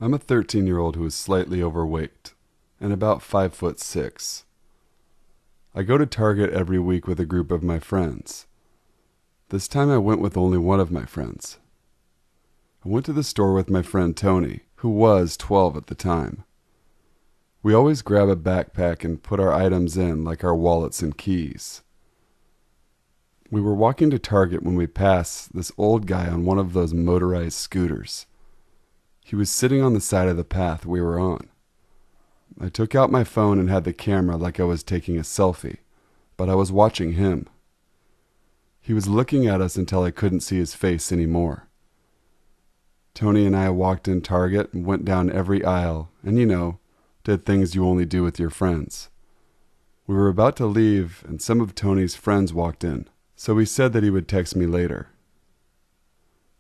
I'm a 13-year-old who is slightly overweight and about 5'6". I go to Target every week with a group of my friends. This time I went with only one of my friends. I went to the store with my friend Tony, who was 12 at the time. We always grab a backpack and put our items in, like our wallets and keys. We were walking to Target when we passed this old guy on one of those motorized scooters. He was sitting on the side of the path we were on. I took out my phone and had the camera like I was taking a selfie, but I was watching him. He was looking at us until I couldn't see his face anymore. Tony and I walked in Target and went down every aisle and, did things you only do with your friends. We were about to leave and some of Tony's friends walked in, so he said that he would text me later.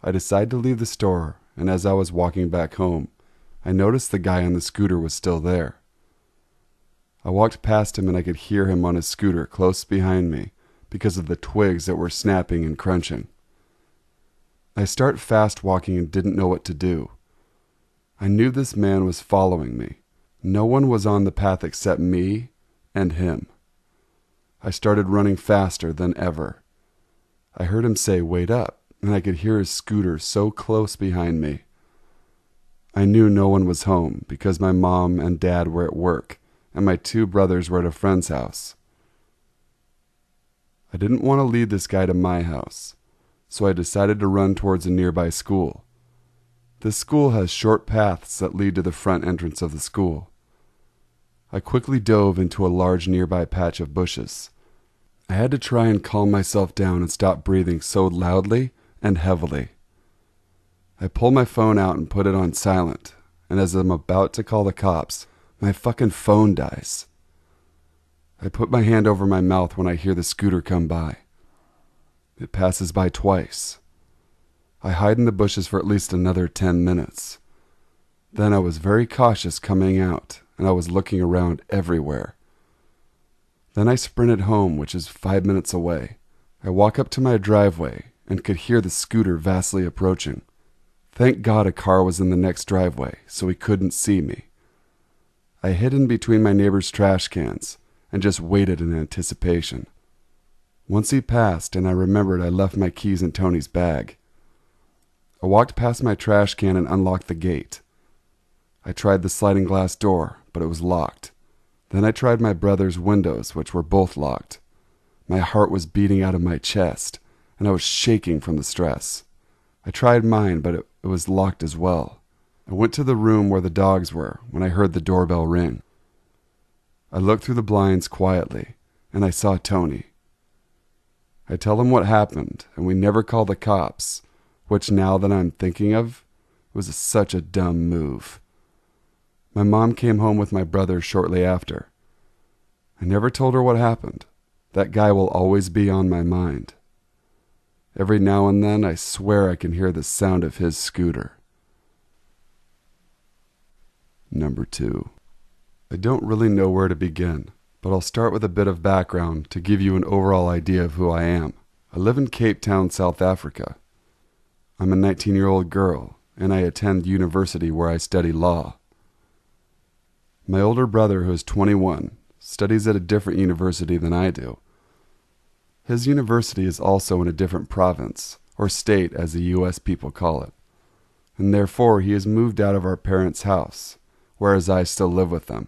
I decided to leave the store, and as I was walking back home, I noticed the guy on the scooter was still there. I walked past him and I could hear him on his scooter close behind me because of the twigs that were snapping and crunching. I started fast walking and didn't know what to do. I knew this man was following me. No one was on the path except me and him. I started running faster than ever. I heard him say, "Wait up," and I could hear his scooter so close behind me. I knew no one was home because my mom and dad were at work and my two brothers were at a friend's house. I didn't want to lead this guy to my house, so I decided to run towards a nearby school. This school has short paths that lead to the front entrance of the school. I quickly dove into a large nearby patch of bushes. I had to try and calm myself down and stop breathing so loudly and heavily. I pull my phone out and put it on silent, and as I'm about to call the cops, my fucking phone dies. I put my hand over my mouth when I hear the scooter come by. It passes by twice. I hide in the bushes for at least another 10 minutes. Then I was very cautious coming out, and I was looking around everywhere. Then I sprinted home, which is 5 minutes away. I walk up to my driveway and could hear the scooter vastly approaching. Thank God a car was in the next driveway, so he couldn't see me. I hid in between my neighbor's trash cans and just waited in anticipation. Once he passed and I remembered I left my keys in Tony's bag. I walked past my trash can and unlocked the gate. I tried the sliding glass door, but it was locked. Then I tried my brother's windows, which were both locked. My heart was beating out of my chest, and I was shaking from the stress. I tried mine, but it was locked as well. I went to the room where the dogs were when I heard the doorbell ring. I looked through the blinds quietly, and I saw Tony. I tell him what happened, and we never called the cops, which now that I'm thinking of, was such a dumb move. My mom came home with my brother shortly after. I never told her what happened. That guy will always be on my mind. Every now and then I swear I can hear the sound of his scooter. Number 2. I don't really know where to begin, but I'll start with a bit of background to give you an overall idea of who I am. I live in Cape Town, South Africa. I'm a 19-year-old girl, and I attend university where I study law. My older brother, who is 21, studies at a different university than I do. His university is also in a different province, or state as the U.S. people call it, and therefore he has moved out of our parents' house, whereas I still live with them.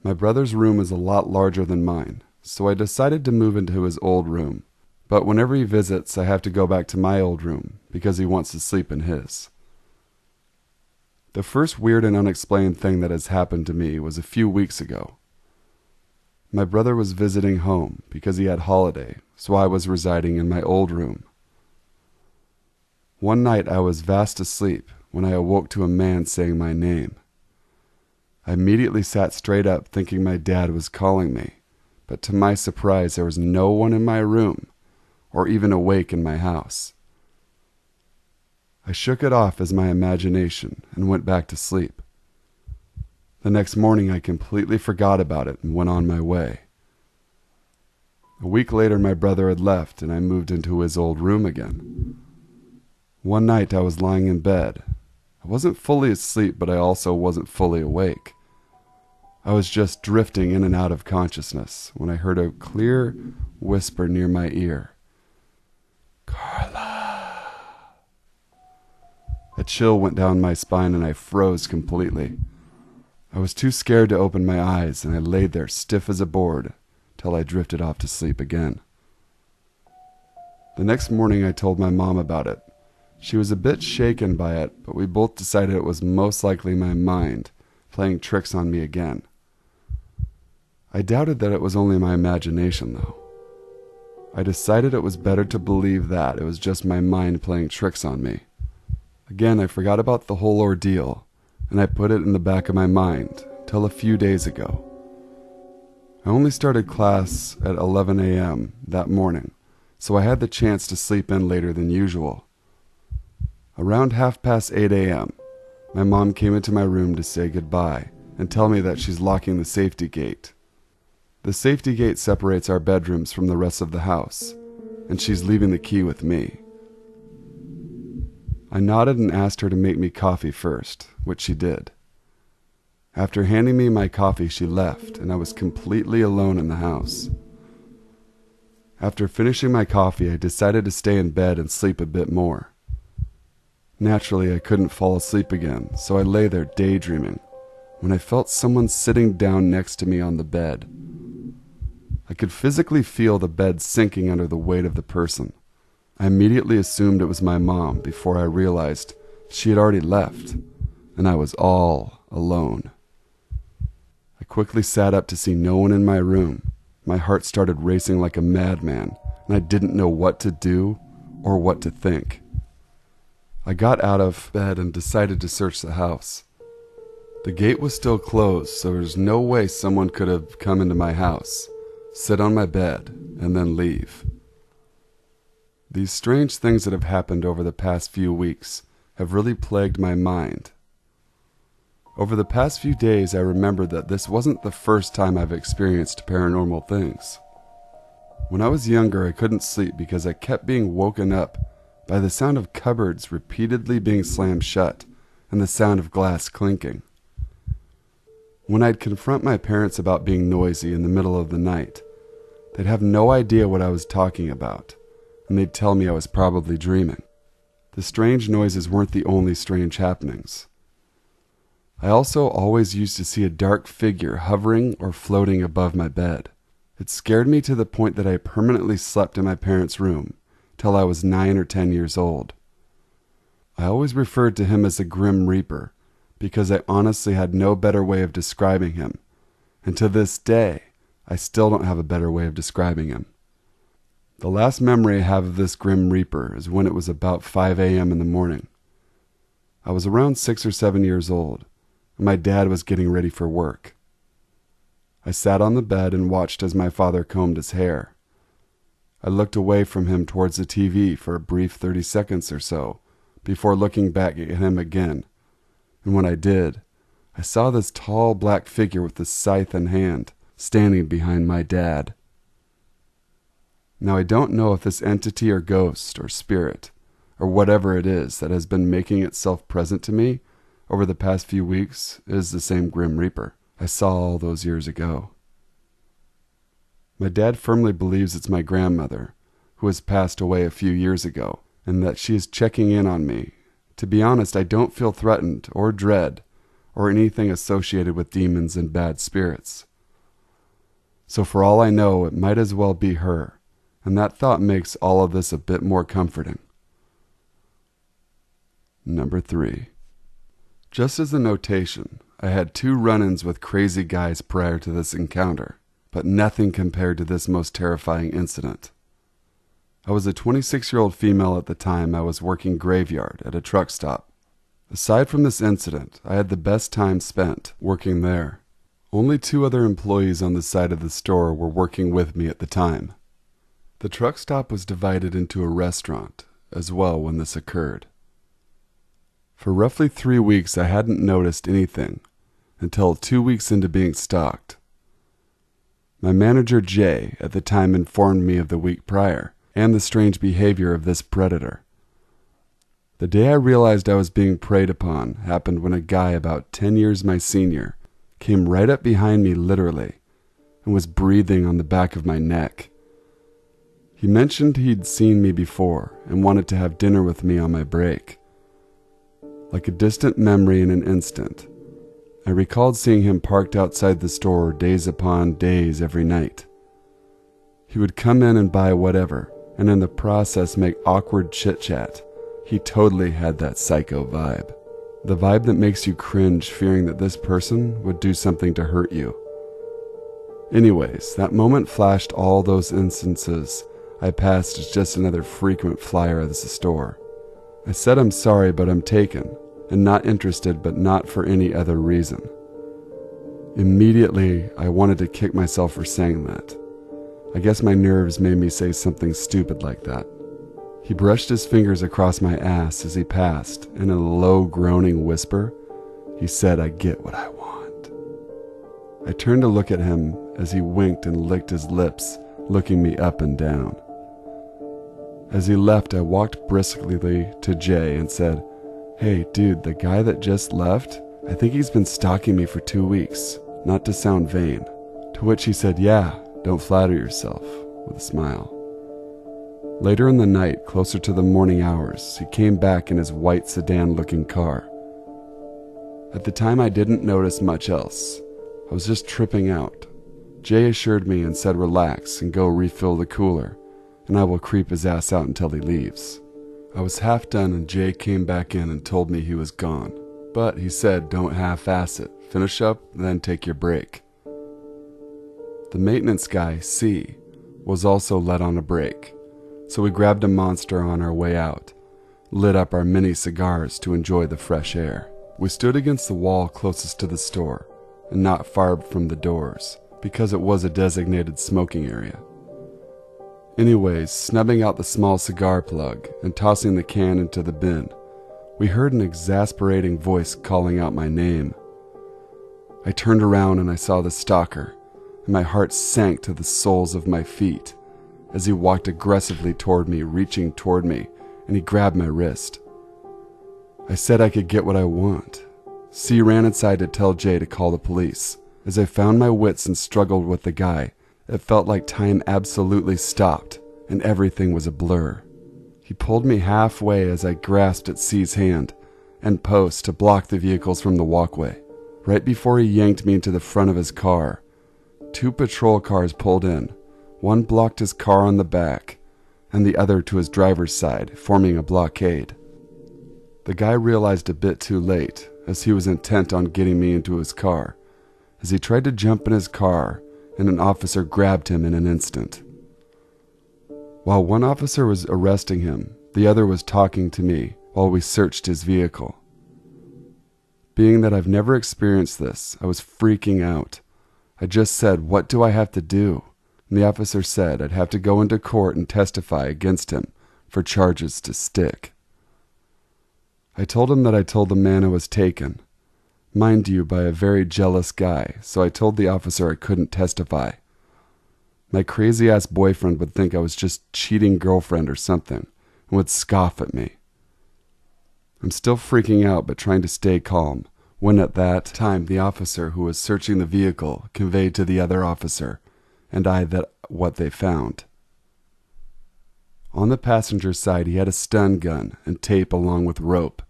My brother's room is a lot larger than mine, so I decided to move into his old room, but whenever he visits I have to go back to my old room because he wants to sleep in his. The first weird and unexplained thing that has happened to me was a few weeks ago. My brother was visiting home because he had holiday, so I was residing in my old room. One night I was fast asleep when I awoke to a man saying my name. I immediately sat straight up thinking my dad was calling me, but to my surprise there was no one in my room or even awake in my house. I shook it off as my imagination and went back to sleep. The next morning I completely forgot about it and went on my way. A week later my brother had left and I moved into his old room again. One night I was lying in bed. I I wasn't fully asleep, but I also wasn't fully awake. I was just drifting in and out of consciousness when I heard a clear whisper near my ear. Carla. A chill went down my spine and I froze completely. I was too scared to open my eyes, and I laid there stiff as a board till I drifted off to sleep again. The next morning I told my mom about it. She was a bit shaken by it, but we both decided it was most likely my mind playing tricks on me again. I doubted that it was only my imagination, though. I decided it was better to believe that it was just my mind playing tricks on me. Again, I forgot about the whole ordeal, and I put it in the back of my mind till a few days ago. I only started class at 11 a.m. that morning, so I had the chance to sleep in later than usual. Around 8:30 a.m., my mom came into my room to say goodbye and tell me that she's locking the safety gate. The safety gate separates our bedrooms from the rest of the house, and she's leaving the key with me. I nodded and asked her to make me coffee first, which she did. After handing me my coffee, she left, and I was completely alone in the house. After finishing my coffee, I decided to stay in bed and sleep a bit more. Naturally, I couldn't fall asleep again, so I lay there daydreaming when I felt someone sitting down next to me on the bed. I could physically feel the bed sinking under the weight of the person. I immediately assumed it was my mom before I realized she had already left, and I was all alone. I quickly sat up to see no one in my room. My heart started racing like a madman, and I didn't know what to do or what to think. I got out of bed and decided to search the house. The gate was still closed, so there was no way someone could have come into my house, sit on my bed, and then leave. These strange things that have happened over the past few weeks have really plagued my mind. Over the past few days, I remembered that this wasn't the first time I've experienced paranormal things. When I was younger, I couldn't sleep because I kept being woken up by the sound of cupboards repeatedly being slammed shut and the sound of glass clinking. When I'd confront my parents about being noisy in the middle of the night, they'd have no idea what I was talking about, and they'd tell me I was probably dreaming. The strange noises weren't the only strange happenings. I also always used to see a dark figure hovering or floating above my bed. It scared me to the point that I permanently slept in my parents' room till I was 9 or 10 years old. I always referred to him as the Grim Reaper because I honestly had no better way of describing him, and to this day, I still don't have a better way of describing him. The last memory I have of this Grim Reaper is when it was about 5 a.m. in the morning. I was around 6 or 7 years old, and my dad was getting ready for work. I sat on the bed and watched as my father combed his hair. I looked away from him towards the TV for a brief 30 seconds or so, before looking back at him again, and when I did, I saw this tall black figure with a scythe in hand, standing behind my dad. Now I don't know if this entity or ghost or spirit, or whatever it is that has been making itself present to me over the past few weeks is the same Grim Reaper I saw all those years ago. My dad firmly believes it's my grandmother, who has passed away a few years ago, and that she is checking in on me. To be honest, I don't feel threatened or dread or anything associated with demons and bad spirits. So for all I know, it might as well be her, and that thought makes all of this a bit more comforting. Number 3. Just as a notation, I had 2 run-ins with crazy guys prior to this encounter, but nothing compared to this most terrifying incident. I was a 26-year-old female at the time. I was working graveyard at a truck stop. Aside from this incident, I had the best time spent working there. Only 2 other employees on the side of the store were working with me at the time. The truck stop was divided into a restaurant as well when this occurred. For roughly 3 weeks, I hadn't noticed anything until 2 weeks into being stalked. My manager, Jay, at the time informed me of the week prior and the strange behavior of this predator. The day I realized I was being preyed upon happened when a guy about 10 years my senior came right up behind me literally and was breathing on the back of my neck. He mentioned he'd seen me before and wanted to have dinner with me on my break. Like a distant memory in an instant, I recalled seeing him parked outside the store days upon days every night. He would come in and buy whatever, and in the process make awkward chit-chat. He totally had that psycho vibe. The vibe that makes you cringe fearing that this person would do something to hurt you. Anyways, that moment flashed all those instances I passed as just another frequent flyer of the store. I said I'm sorry, but I'm taken, and not interested, but not for any other reason. Immediately, I wanted to kick myself for saying that. I guess my nerves made me say something stupid like that. He brushed his fingers across my ass as he passed, and in a low, groaning whisper, he said, "I get what I want." I turned to look at him as he winked and licked his lips, looking me up and down. As he left, I walked briskly to Jay and said, "Hey, dude, the guy that just left, I think he's been stalking me for 2 weeks, not to sound vain." To which he said, "Yeah, don't flatter yourself," with a smile. Later in the night, closer to the morning hours, he came back in his white sedan-looking car. At the time, I didn't notice much else. I was just tripping out. Jay assured me and said relax and go refill the cooler, and I will creep his ass out until he leaves. I was half done and Jay came back in and told me he was gone. But he said don't half-ass it. Finish up, then take your break. The maintenance guy, C, was also let on a break. So we grabbed a Monster on our way out, lit up our mini cigars to enjoy the fresh air. We stood against the wall closest to the store, and not far from the doors, because it was a designated smoking area. Anyways, snubbing out the small cigar plug and tossing the can into the bin, we heard an exasperating voice calling out my name. I turned around and I saw the Stalker, and my heart sank to the soles of my feet as he walked aggressively toward me, reaching toward me, and he grabbed my wrist. I said I could get what I want. C ran inside to tell Jay to call the police. As I found my wits and struggled with the guy, it felt like time absolutely stopped, and everything was a blur. He pulled me halfway as I grasped at C's hand and post to block the vehicles from the walkway. Right before he yanked me into the front of his car, 2 patrol cars pulled in. One blocked his car on the back, and the other to his driver's side, forming a blockade. The guy realized a bit too late, as he was intent on getting me into his car, as he tried to jump in his car, and an officer grabbed him in an instant. While one officer was arresting him, the other was talking to me while we searched his vehicle. Being that I've never experienced this, I was freaking out. I just said, "What do I have to do?" And the officer said I'd have to go into court and testify against him for charges to stick. I told him that I told the man I was taken, mind you, by a very jealous guy, so I told the officer I couldn't testify. My crazy-ass boyfriend would think I was just cheating girlfriend or something and would scoff at me. I'm still freaking out but trying to stay calm, when at that time the officer who was searching the vehicle conveyed to the other officer and I that what they found. On the passenger side he had a stun gun and tape along with rope.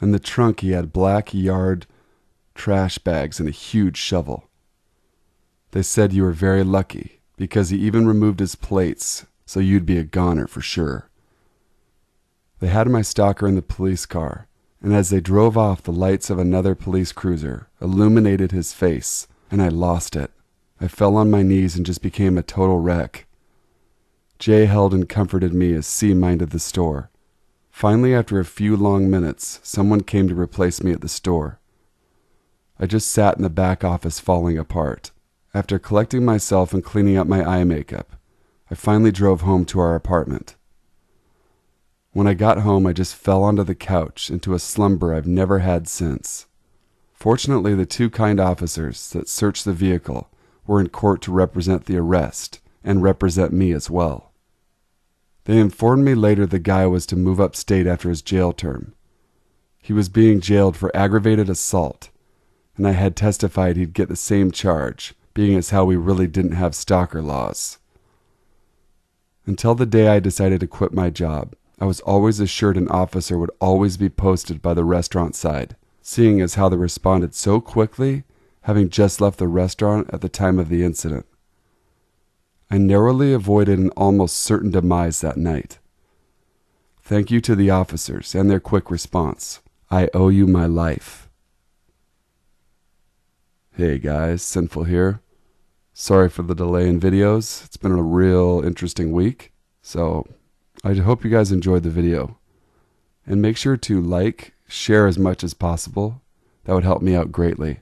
In the trunk he had black yard trash bags and a huge shovel. They said you were very lucky because he even removed his plates so you'd be a goner for sure. They had my Stalker in the police car, and as they drove off the lights of another police cruiser illuminated his face, and I lost it. I fell on my knees and just became a total wreck. Jay held and comforted me as C minded the store. Finally, after a few long minutes, someone came to replace me at the store. I just sat in the back office falling apart. After collecting myself and cleaning up my eye makeup, I finally drove home to our apartment. When I got home, I just fell onto the couch into a slumber I've never had since. Fortunately, the 2 kind officers that searched the vehicle were in court to represent the arrest and represent me as well. They informed me later the guy was to move upstate after his jail term. He was being jailed for aggravated assault, and I had testified he'd get the same charge, being as how we really didn't have stalker laws. Until the day I decided to quit my job, I was always assured an officer would always be posted by the restaurant side, seeing as how they responded so quickly, having just left the restaurant at the time of the incident. I narrowly avoided an almost certain demise that night. Thank you to the officers and their quick response. I owe you my life. Hey guys, Sinful here. Sorry for the delay in videos. It's been a real interesting week, so I hope you guys enjoyed the video. And make sure to like, share as much as possible. That would help me out greatly.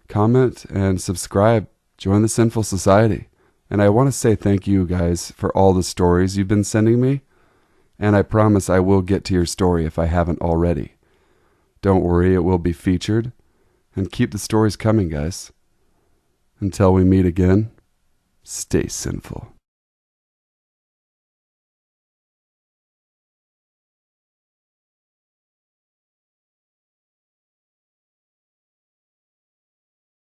Comment and subscribe. Join the Sinful Society. And I want to say thank you guys for all the stories you've been sending me. And I promise I will get to your story if I haven't already. Don't worry, it will be featured. And keep the stories coming, guys. Until we meet again, stay sinful.